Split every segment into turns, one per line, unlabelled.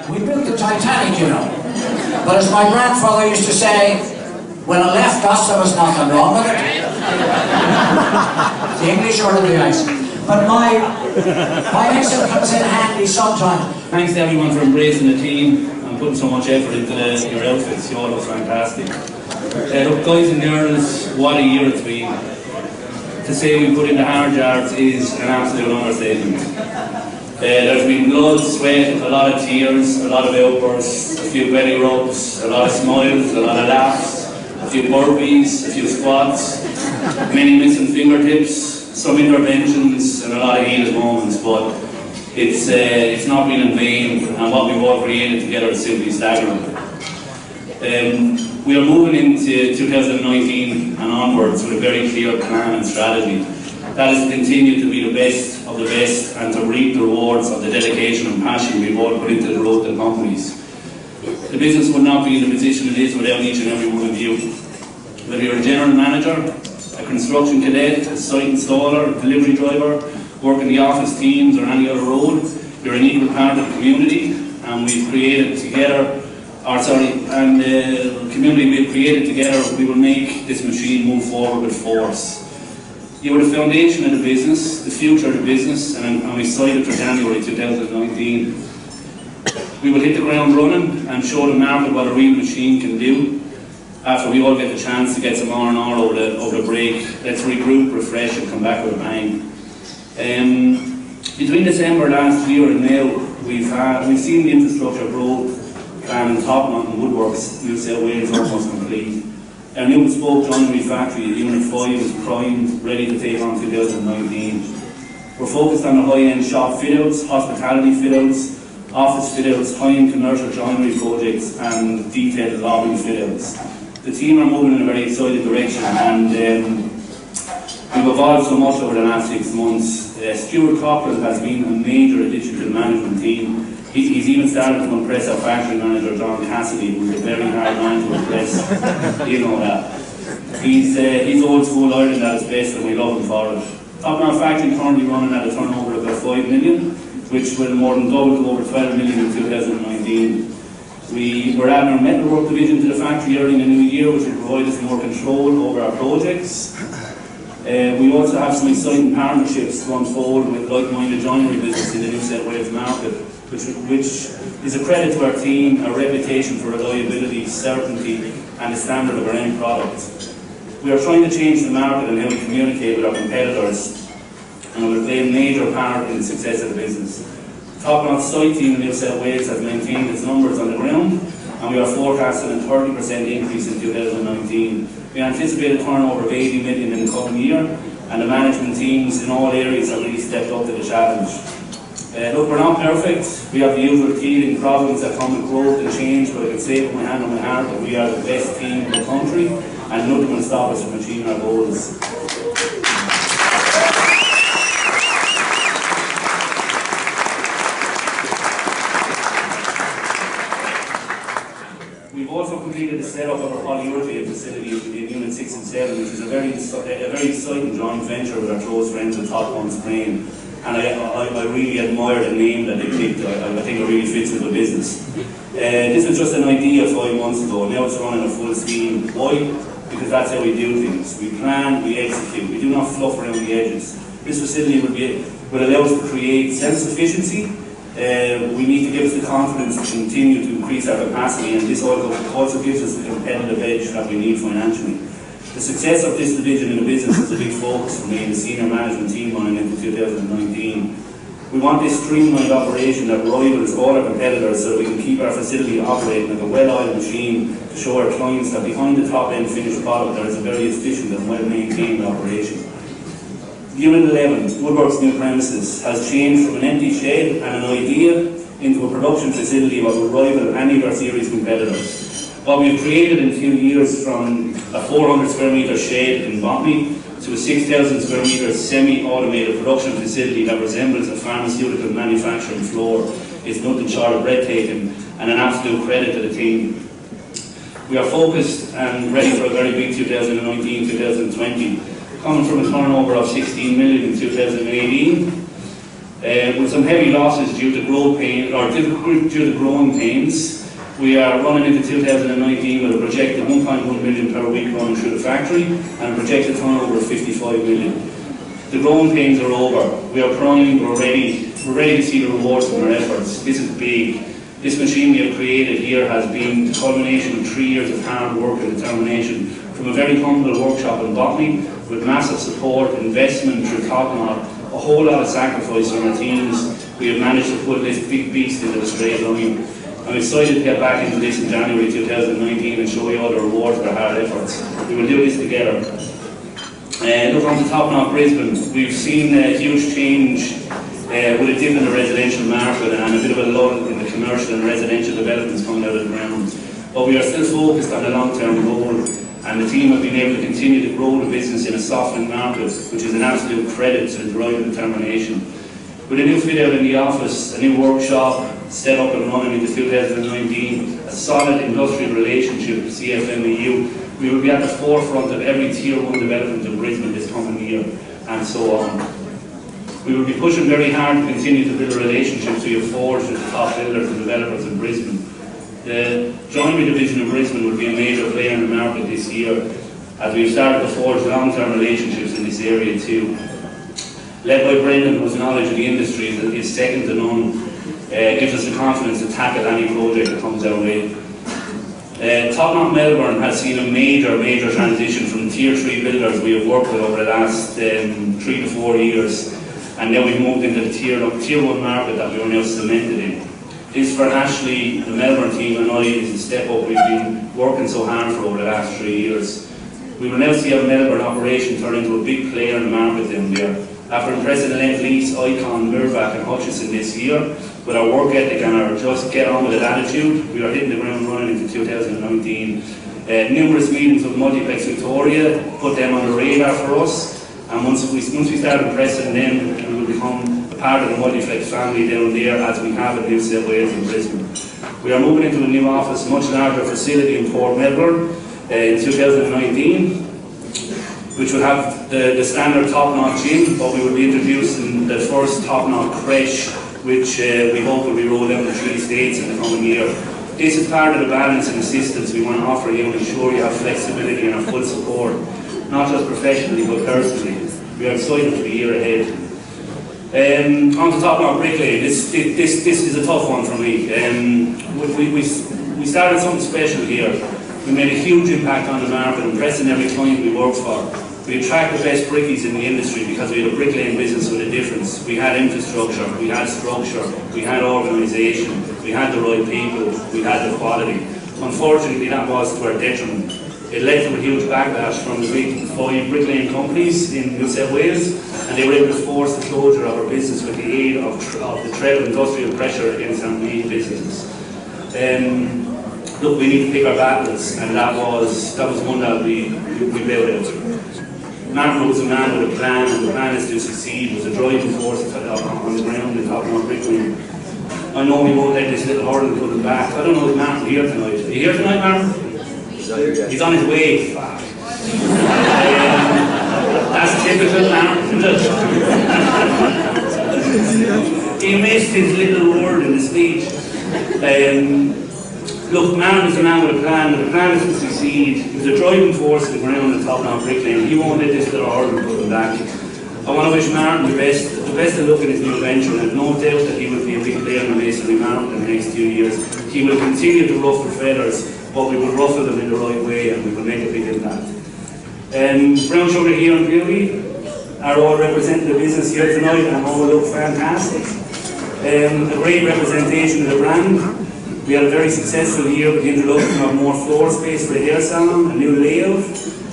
We built the Titanic, you know. But as my grandfather used to say, when it left us, there was nothing wrong with it. The English or the ice. But my accent comes in handy sometimes.
Thanks to everyone for embracing the team and putting so much effort into your outfits. You all look fantastic. Look, guys and girls, what a year it's been. To say we put in the hard yards is an absolute understatement. There's been blood, sweat, a lot of tears, a lot of outbursts, a few belly rubs, a lot of smiles, a lot of laughs, a few burpees, a few squats, many missing fingertips, some interventions, and a lot of heated moments. But it's not been in vain, and what we've all created together is simply staggering. We are moving into 2019 and onwards with a very clear plan and strategy. That is to continue to be the best of the best and to reap the rewards of the dedication and passion we've all put into the growth of companies. The business would not be in the position it is without each and every one of you. Whether you're a general manager, a construction cadet, a site installer, a delivery driver, work in the office teams or any other role, you're an equal part of the community, and we've created together, the community we've created together, we will make this machine move forward with force. You are the foundation of the business, the future of the business, and I'm excited for January 2019. We will hit the ground running and show the market what a real machine can do. After we all get the chance to get some R&R over the break, let's regroup, refresh, and come back with a bang. Between December last year and now, we've seen the infrastructure growth plan in Topknot and Woodworks, New South Wales, almost complete. Our new bespoke joinery factory at Unit 5 is primed, ready to take on 2019. We're focused on the high-end shop fit-outs, hospitality fit-outs, office fit-outs, high-end commercial joinery projects, and detailed lobby fit-outs. The team are moving in a very exciting direction, and we've evolved so much over the last 6 months. Stuart Cockrell has been a major addition to the management team. He's even started to impress our factory manager, John Cassidy, who's a very hard man to impress. You know that. He's old school Ireland at his best, and we love him for it. Topknot factory currently running at a turnover of about 5 million, which will more than double to over 12 million in 2019. We're adding our metalwork division to the factory early in the new year, which will provide us more control over our projects. We also have some exciting partnerships to unfold with like-minded joinery business in the New South Wales market, which is a credit to our team, our reputation for reliability, certainty, and the standard of our end product. We are trying to change the market and how we communicate with our competitors, and it will play a major part in the success of the business. Topknot's site team in New South Wales has maintained its numbers on the ground, and we are forecasting a 30% increase in 2019. We anticipate a turnover of 80 million in the coming year, and the management teams in all areas have really stepped up to the challenge. Look, we're not perfect. We have the usual teething problems that come with growth and change, but I can say with my hand on my heart that we are the best team in the country, and nothing will stop us from achieving our goals. We've also completed the setup of our polyurethane facility in Unit 6 and 7, which is a very exciting joint venture with our close friends at Topknot Spain. And I really admire the name that they picked. I think it really fits with the business. This was just an idea 5 months ago. Now it's running at full steam. Why? Because that's how we do things. We plan, we execute. We do not fluff around the edges. This facility will allow us to create self-sufficiency. We need to give us the confidence to continue to increase our capacity, and this also gives us the competitive edge that we need financially. The success of this division in the business is a big focus for me and the senior management team running into 2019. We want this streamlined operation that rivals all our competitors so that we can keep our facility operating like a well-oiled machine to show our clients that behind the top-end finished product there is a very efficient and well-maintained operation. Unit 11, Woodworks' new premises, has changed from an empty shed and an idea into a production facility that will rival any of our series competitors. What we've created in 2 years, from a 400 square metre shed in Botany to a 6,000 square metre semi-automated production facility that resembles a pharmaceutical manufacturing floor, is nothing short of breathtaking and an absolute credit to the team. We are focused and ready for a very big 2019-2020. Coming from a turnover of 16 million in 2018, With some heavy losses due to growing pains. We are running into 2019 with a projected 1.1 million per week running through the factory and a projected turnover of 55 million. The growing pains are over. We are primed, we're ready to see the rewards from our efforts. This is big. This machine we have created here has been the culmination of 3 years of hard work and determination from a very humble workshop in Botany with massive support, investment through Tottenham, a whole lot of sacrifice from our teams. We have managed to put this big beast into a straight line. I'm excited to get back into this in January 2019 and show you all the rewards for our hard efforts. We will do this together. Look on the Tottenham Brisbane, we've seen a huge change with a dip in the residential market and a bit of a lull in the commercial and residential developments coming out of the ground. But we are still focused on the long-term goal, and the team have been able to continue to grow the business in a softening market, which is an absolute credit to the drive and determination. With a new fit out in the office, a new workshop, set up and running into 2019, a solid industrial relationship with CFMEU, we will be at the forefront of every Tier 1 development in Brisbane this coming year, and so on. We will be pushing very hard to continue to build relationships we have forged with the top builders and developers in Brisbane. The joinery division in Brisbane will be a major player in the market this year, as we have started to forge long-term relationships in this area too. Led by Brendan, whose knowledge of the industry is second to none, gives us the confidence to tackle any project that comes our way. Tottenham Melbourne has seen a major transition from Tier 3 builders we have worked with over the last 3 to 4 years, and now we've moved into the Tier 1 market that we are now cemented in. This for Ashley, the Melbourne team and I is a step up we've been working so hard for over the last 3 years. We will now see our Melbourne operation turn into a big player in the market down there. After impressing Leith, Icon, Mirvac and Hutchison this year, with our work ethic and our just get on with it attitude, we are hitting the ground running into 2019. Numerous meetings with Multiplex Victoria put them on the radar for us, and once we start impressing them, we will become a part of the Multiplex family down there as we have in New South Wales and Brisbane. We are moving into a new office, much larger facility in Port Melbourne in 2019. Which will have the standard top-notch gym, but we will be introducing the first top-notch creche, which we hope will be rolled out in 3 states in the coming year. This is part of the balance and assistance we want to offer you and ensure you have flexibility and our full support, not just professionally but personally. We are excited for the year ahead. On to top-notch bricklaying. This is a tough one for me. We started something special here. We made a huge impact on the market, impressing every client we worked for. We attract the best brickies in the industry because we had a bricklaying business with a difference. We had infrastructure, we had structure, we had organisation, we had the right people, we had the quality. Unfortunately, that was to our detriment. It led to a huge backlash from the big 5 bricklaying companies in New South Wales, and they were able to force the closure of our business with the aid of the threat of industrial pressure against our main businesses. Look, we need to pick our battles, and that was one that we bailed out. Martin was a man with a plan, and the plan is to succeed. Was a driving force on the ground in Tottenham bricklaying. I know we won't let this little hurdle put him back. I don't know if Martin's here tonight. Are you here tonight, Martin? He's on his way. That's typical Martin, isn't it? He missed his little word in the speech. Look, Martin is a man with a plan, and the plan is to succeed. He's a driving force in the ground in Tottenham bricklaying. He won't let this little hurdle put him back. I want to wish Martin the best of luck in his new venture, and I have no doubt that he will be a big player in the masonry market in the next few years. He will continue to ruffle feathers, but we will ruffle them in the right way, and we will make a big impact. Brown Sugar here and Beauty are all representing the business here tonight, and all look fantastic. A great representation of the brand. We had a very successful year with the introduction of more floor space for the hair salon, a new layout,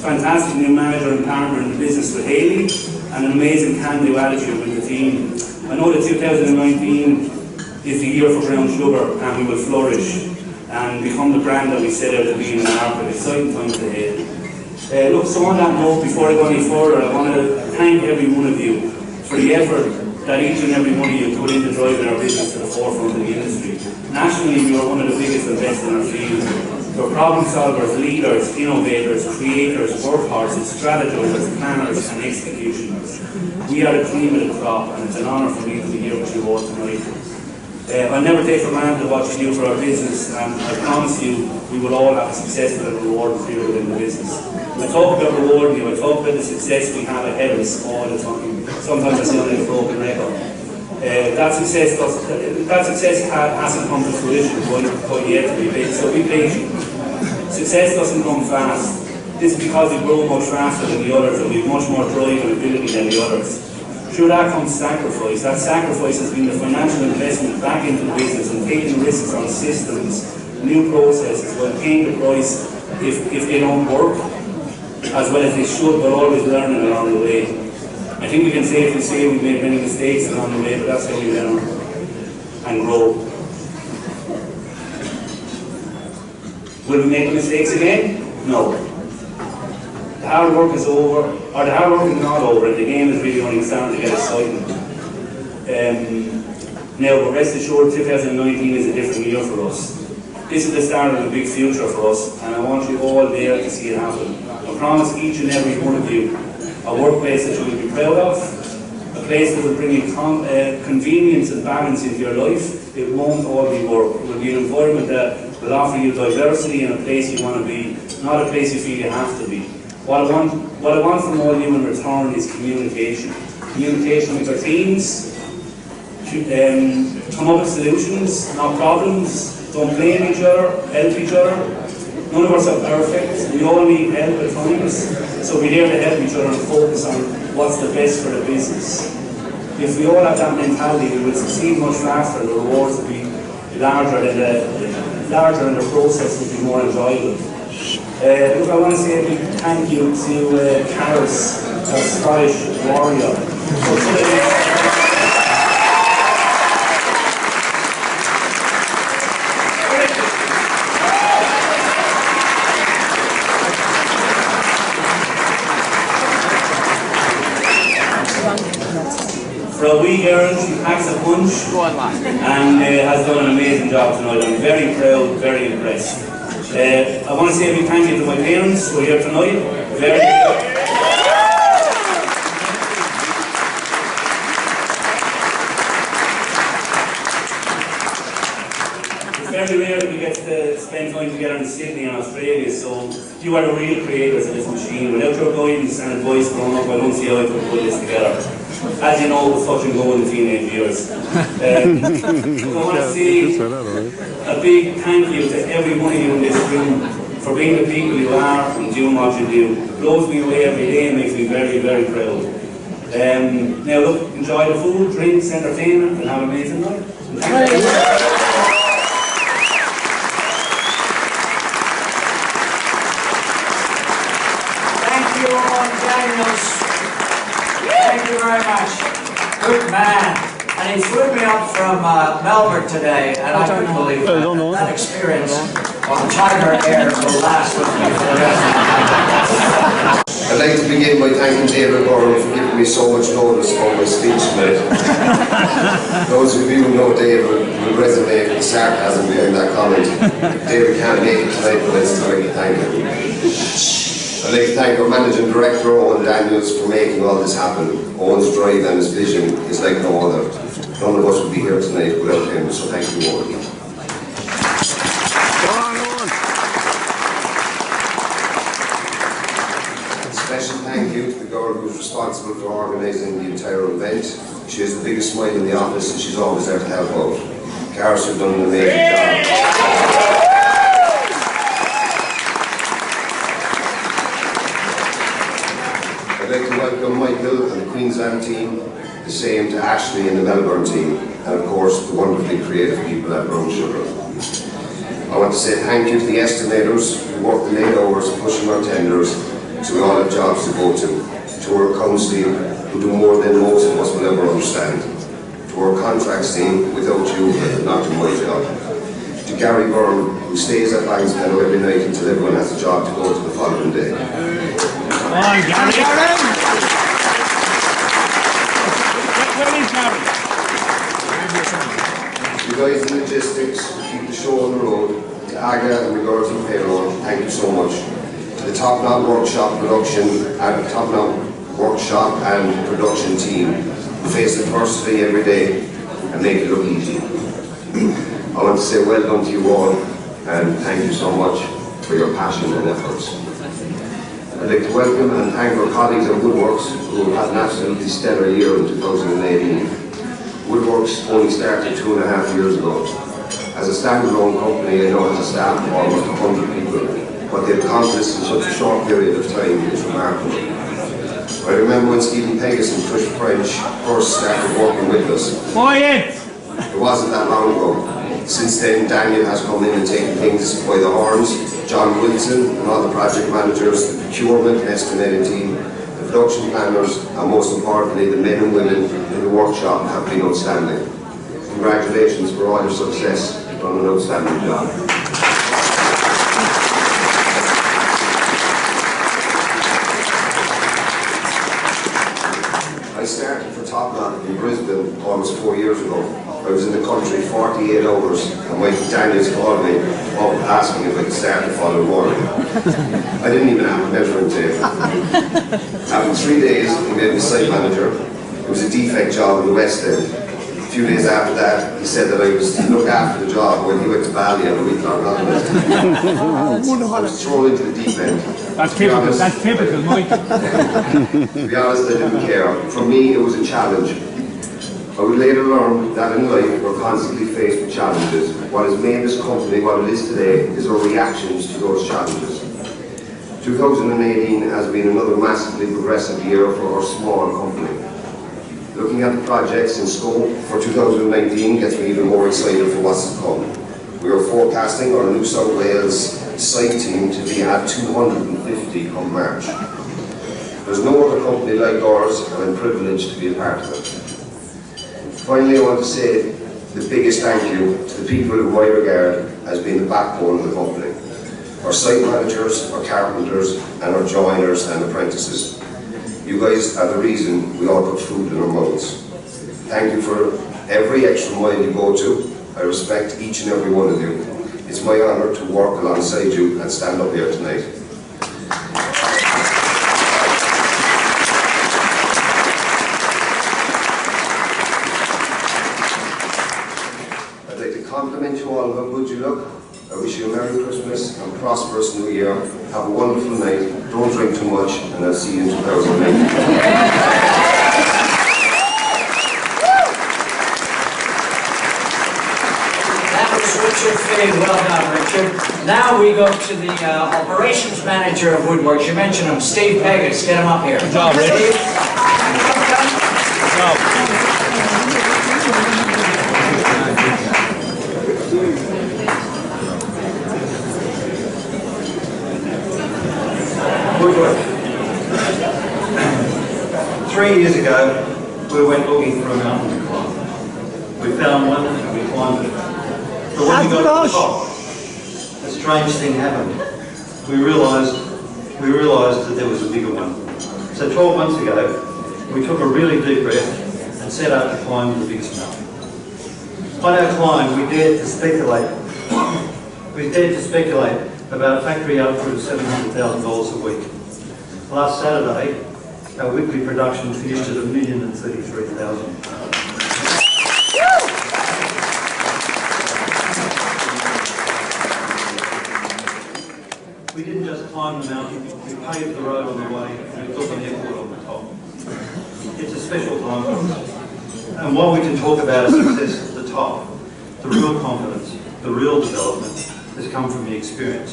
fantastic new manager and partner in the business with Hayley, and an amazing can-do attitude with the team. I know that 2019 is the year for Brown Sugar, and we will flourish and become the brand that we set out to be in the market. Exciting times ahead. Look, so on that note, before I go any further, I want to thank every one of you for the effort that each and every one of you put into driving our business to the forefront of the industry. Nationally, we are one of the biggest and best in our field. We're problem solvers, leaders, innovators, creators, workhorses, strategizers, planners and executioners. We are the cream of the crop, and it's an honour for me to be here with you all tonight. I'll never take for granted what you do for our business, and I promise you we will all have a successful and rewarding career within the business. I talk about rewarding you, I talk about the success we have ahead of us all the time. Sometimes I sound like a broken record. That success hasn't come to fruition quite yet, to be big, so be patient. Success doesn't come fast. This is because we grow much faster than the others, and we have much more drive and ability than the others. Through that comes sacrifice. That sacrifice has been the financial investment back into the business and taking risks on systems, new processes, while paying the price if they don't work, as well as they should, but always learning along the way. I think we can safely say we've made many mistakes along the way, but that's how we learn and grow. Will we make mistakes again? No. The hard work is over, or the hard work is not over, and the game is really only starting to get exciting. Now, but rest assured, 2019 is a different year for us. This is the start of a big future for us, and I want you all there to see it happen. I promise each and every one of you a workplace that you will be proud of, a place that will bring you convenience and balance into your life. It won't all be work. It will be an environment that will offer you diversity and a place you want to be, not a place you feel you have to be. What I want from all you in return is communication. Communication with our teams, come up with solutions, not problems. Don't blame each other, help each other. None of us are perfect. We all need help at times. So we're there to help each other and focus on what's the best for the business. If we all have that mentality, we will succeed much faster. The rewards will be larger and the process will be more enjoyable. Look, I want to say a big thank you to Karis, our Scottish warrior. For a wee errand, she packs a punch and has done an amazing job tonight. I'm very proud, very impressed. I want to say a big thank you to my parents who are here tonight. It's very rare that we get to spend time together in Sydney and Australia, so you are the real creators of this machine. Without your guidance and advice growing up, I don't see how I could put this together. As you know, it was touch and go in the teenage years. I want to say a big thank you to every one of you in this room for being the people you are and doing what you do. It blows me away every day and makes me very, very proud. Now look, enjoy the food, drinks, entertainment, and have an amazing night.
Thank you all, Daniels. Thank you very much. Good man. And he flew me up from Melbourne today, and I couldn't believe that. That experience on Tiger Air will last with me for the rest of the night.
I'd like to begin by thanking David Byrne for giving me so much notice for my speech tonight. Those of you who know David will resonate with the sarcasm behind that comment. David can't make it tonight, but I'd still like to thank him. I'd like to thank our Managing Director, Owen Daniels, for making all this happen. Owen's drive and his vision is like no other. None of us would be here tonight without him, so thank you, Owen. A special thank you to the girl who's responsible for organising the entire event. She has the biggest smile in the office and she's always there to help out. Karis has done an amazing job. I'd like to welcome Michael and the Queensland team, the same to Ashley and the Melbourne team, and of course the wonderfully creative people at Brown Sugar. I want to say thank you to the estimators who work the late hours pushing our tenders so we all have jobs to go to our accounts team who do more than most of us will ever understand, to our contracts team, without you I could not do my job, to Gary Byrne who stays at Bangsmeadow every night until everyone has a job to go to the following day.
Come on, Gary!
You guys in logistics who keep the show on the road, to Aga and regards to payroll, thank you so much. To the Top-Knot Workshop and production team who face adversity every day and make it look easy. I want to say well done to you all and thank you so much for your passion and efforts. I'd like to welcome and thank our colleagues at Woodworks who have had an absolutely stellar year in 2018. Woodworks only started 2.5 years ago. As a standalone company, I know it has a staff of almost 100 people. What they've accomplished in such a short period of time is remarkable. I remember when Stephen Pegas and Chris French first started working with us.
Quiet!
It wasn't that long ago. Since then, Daniel has come in and taken things by the horns. John Wilson and all the project managers, the procurement and estimating team, the production planners, and most importantly, the men and women in the workshop have been outstanding. Congratulations for all your success. You've done an outstanding job. I started for Top-Knot in Brisbane almost 4 years ago. I was in the country 48 hours and Michael Daniels called me up asking if I could start the following morning. I didn't even have a measuring tape. After 3 days, he made me site manager. It was a defect job in the West End. A few days after that, he said that I was to look after the job when he went to Bali on a week-long holiday. I was thrown into the deep end.
That's typical, Mike.
To be honest, I didn't care. For me, it was a challenge. I would later learn that in life we're constantly faced with challenges. What has made this company what it is today is our reactions to those challenges. 2018 has been another massively progressive year for our small company. Looking at the projects in scope for 2019 gets me even more excited for what's to come. We are forecasting our New South Wales site team to be at 250 come March. There's no other company like ours and I'm privileged to be a part of it. Finally, I want to say the biggest thank you to the people who I regard as being the backbone of the company. Our site managers, our carpenters, and our joiners and apprentices. You guys are the reason we all put food in our mouths. Thank you for every extra mile you go to. I respect each and every one of you. It's my honour to work alongside you and stand up here tonight. I'd like to compliment you all on how good you look. I wish you a Merry Christmas and prosperous New Year. Have a wonderful night. Don't drink too much, and I'll see you in 2019.
Richard Fay, well done, Richard. Now we go to the operations manager of Woodworks. You mentioned him, Steve Pegas. Get him up here.
Good job, Rich.
Steve.
Good job.
Woodwork. 3 years ago, we went looking for a mountain to climb. We found one and we climbed it. But when we got to the top, a strange thing happened. We realised that there was a bigger one. So 12 months ago, we took a really deep breath and set out to climb the biggest mountain. On our climb, we dared to speculate. About a factory output of $700,000 a week. Last Saturday, our weekly production finished at $1,033,000. We didn't just climb the mountain, we paved the road on the way and we built an airport on the top. It's a special time for us. And while we can talk about a success at the top, the real confidence, the real development has come from the experience.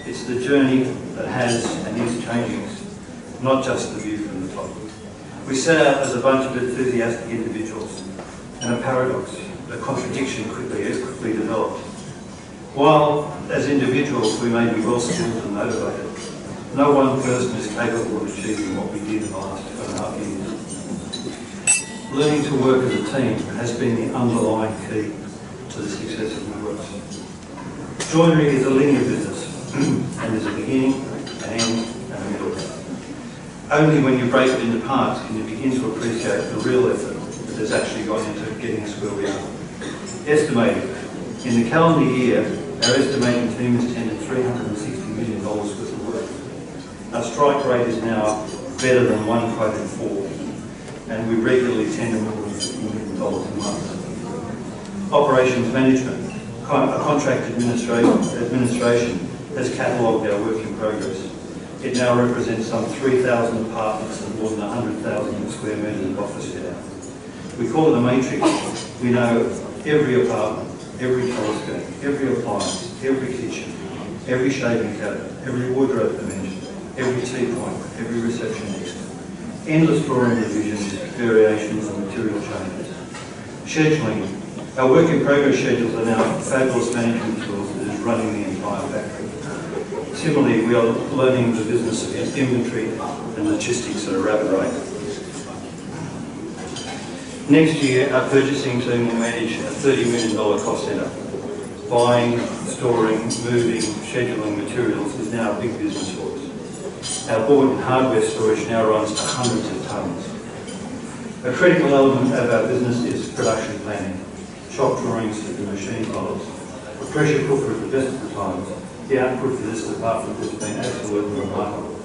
It's the journey that has and is changing us, not just the view from the top. We set out as a bunch of enthusiastic individuals, and a paradox, a contradiction quickly developed. While as individuals we may be well skilled and motivated, no one person is capable of achieving what we did in the last 2.5 years. Learning to work as a team has been the underlying key to the success of Woodworks. Joinery is a linear business, and there's a beginning, an end, and a middle. Only when you break it into parts can you begin to appreciate the real effort that has actually gone into getting us where we are. Estimating, in the calendar year Our estimating team has tendered $360 million worth of work. Our strike rate is now better than 1 quote in 4, and we regularly tender more than $50 million a month. Operations management, a contract administration has catalogued our work in progress. It now represents some 3,000 apartments and more than 100,000 square metres of office fit out. We call it a matrix. We know every apartment, every telescope, every appliance, every kitchen, every shaving cabinet, every wardrobe dimension, every tea point, every reception desk. Endless drawing revisions, variations and material changes. Scheduling. Our work in progress schedules are now fabulous management tools that is running the entire factory. Similarly, we are learning the business of inventory and logistics at a rapid rate. Next year, our purchasing team will manage a $30 million cost centre. Buying, storing, moving, scheduling materials is now a big business for us. Our board and hardware storage now runs to hundreds of tonnes. A critical element of our business is production planning. Shop drawings to the machine models. A pressure cooker at the best of the times. The output for this department has been absolutely remarkable.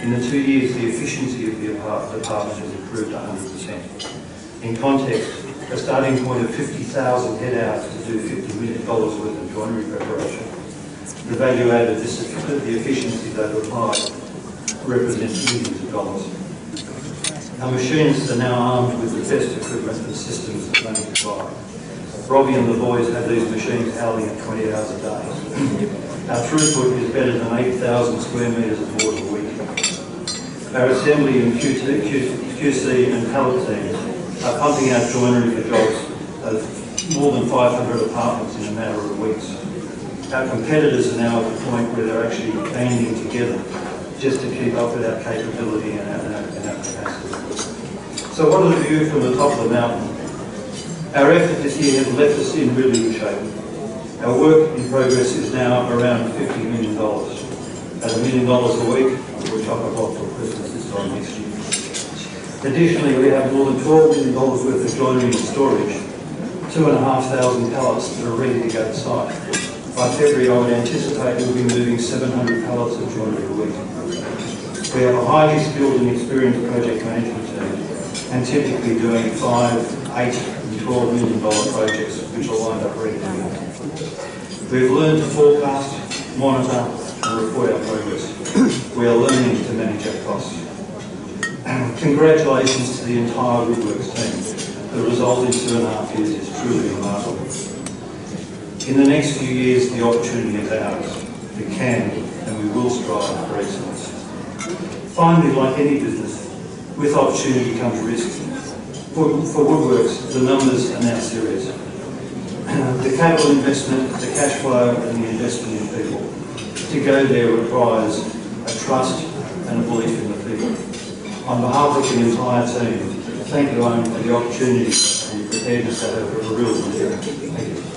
In the 2 years, the efficiency of the department has improved 100%. In context, a starting point of 50,000 head hours to do $50 million worth of joinery preparation. The value added, the efficiency they've applied represents millions of dollars. Our machinists are now armed with the best equipment and systems that money can buy. Robbie and the boys have these machines howling at 20 hours a day. Our throughput is better than 8,000 square metres of board a week. Our assembly and QC and pallet teams are pumping out joinery for jobs of more than 500 apartments in a matter of weeks. Our competitors are now at the point where they're actually banding together just to keep up with our capability and our capacity. So what is the view from the top of the mountain? Our effort this year has left us in really good shape. Our work in progress is now around $50 million. At $1 million a week, we'll chop a block for Christmas this time next year. Additionally, we have more than $12 million worth of joinery and storage, 2,500 pallets that are ready to go to site. By February, I would anticipate we'll be moving 700 pallets of joinery a week. We have a highly skilled and experienced project management team, and typically doing 5, 8 and $12 million projects which are lined up ready to go. We've learned to forecast, monitor and report our progress. We are learning to manage our costs. Congratulations to the entire Woodworks team. The result in 2.5 years is truly remarkable. In the next few years, the opportunity is ours. We can and we will strive for excellence. Finally, like any business, with opportunity comes risk. For Woodworks, the numbers are now serious. The capital investment, the cash flow and the investment in people. To go there requires a trust and a belief in the people. On behalf of the entire team, thank you, Owen, for the opportunity and the preparedness to have a real delivery. Thank you.